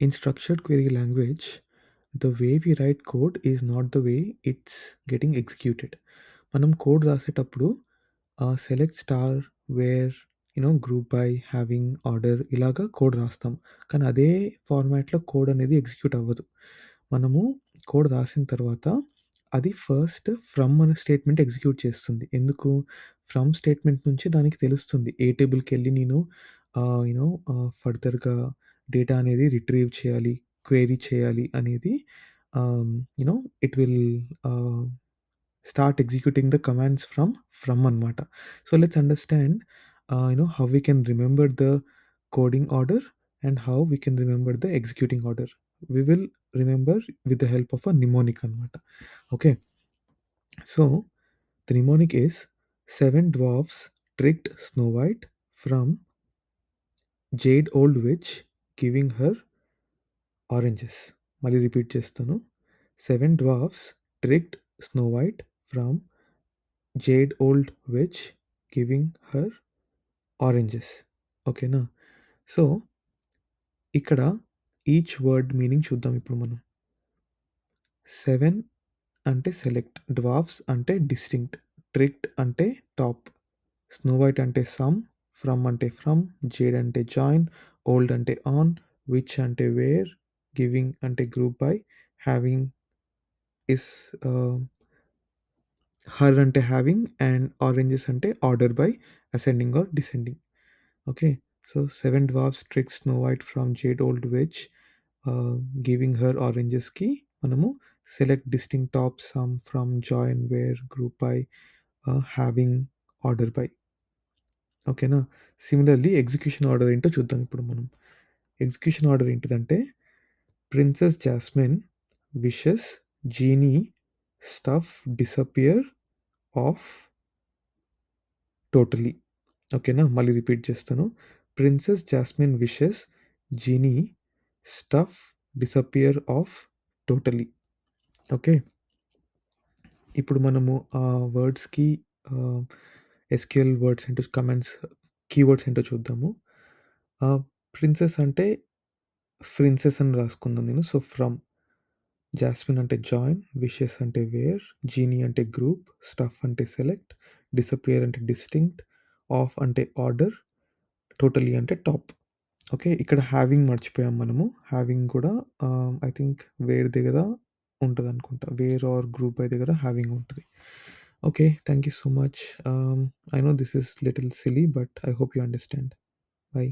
In structured query language, the way we write code is not the way it's getting executed. మనం code రాసేటప్పుడు select star where group by having order ఇలాగా code రాస్తాం. కానీ అదే ఫార్మాట్‌లో code అనేది execute అవ్వదు. మనము కోడ్ రాసిన తర్వాత అది ఫస్ట్ ఫ్రమ్ అనే స్టేట్మెంట్ ఎగ్జిక్యూట్ చేస్తుంది. ఎందుకు? ఫ్రమ్ స్టేట్మెంట్ నుంచి దానికి తెలుస్తుంది. ఏ టేబుల్‌కెళ్ళి నేను ఫర్దర్‌గా డేటా అనేది రిట్రీవ్ చేయాలి, క్వెరీ చేయాలి అనేది you know it will ah, start executing the commands from అనమాట. So, let's understand how we can remember the coding order and how we can remember the executing order. We will remember with the help of a mnemonic అనమాట. Okay. So, the mnemonic is 7 dwarfs tricked Snow White from jade old witch giving her oranges. మళ్ళీ రిపీట్ చేస్తాను. 7 dwarfs tricked Snow White from jade old witch giving her oranges. ఓకేనా? So, ఇక్కడ each word meaning చూద్దాం ఇప్పుడు మనం. 7 అంటే select, dwarfs అంటే డిస్టింక్ట్, ట్రిక్డ్ అంటే టాప్, స్నో వైట్ అంటే సమ్, ఫ్రమ్ అంటే ఫ్రమ్, జేడ్ అంటే జాయిన్, ఓల్డ్ అంటే ఆన్, విచ్ అంటే వేర్, గివింగ్ అంటే group by, having is her అంటే హ్యావింగ్ అండ్ ఆరెంజెస్ అంటే order by ascending are descending. Okay. So, 7 dwarfs tricked Snow White from jade old witch giving her ఆరెంజెస్‌కి మనము select distinct top, sum, from, join, where, group by, having, order by. ఓకేనా? Similarly execution order ఏంటో చూద్దాం ఇప్పుడు మనం. Execution order ఏంటిదంటే princess Jasmine wishes genie stuff disappear off totally. ఓకేనా? మళ్ళీ రిపీట్ చేస్తాను. Princess Jasmine wishes genie stuff disappear off totally. Okay. ఇప్పుడు మనము ఆ వర్డ్స్‌కి ఆహ్, ఎస్‌క్యూఎల్ వర్డ్స్ ఏంటో కమాండ్స్ కీవర్డ్స్ ఏంటో చూద్దాము. ప్రిన్సెస్ అంటే ప్రిన్సెస్ అని రాసుకున్నాను నేను. సో, ఫ్రమ్, జాస్మిన్ అంటే జాయిన్, విషెస్ అంటే వేర్, జీనీ అంటే గ్రూప్, స్టఫ్ అంటే సెలెక్ట్, డిసపియర్ అంటే డిస్టింక్ట్, ఆఫ్ అంటే ఆర్డర్, టోటలీ అంటే టాప్. ఓకే. ఇక్కడ హ్యావింగ్ మర్చిపోయాం మనము. హ్యావింగ్ కూడా ఐ థింక్ వేర్ దగ్గర ఉంటదనుకుంటా. వేర్ ఆర్ గ్రూప్ బై దగ్గర హ్యావింగ్ ఉంటది. Okay. Thank you so much. I know this is little silly but I hope you understand. By.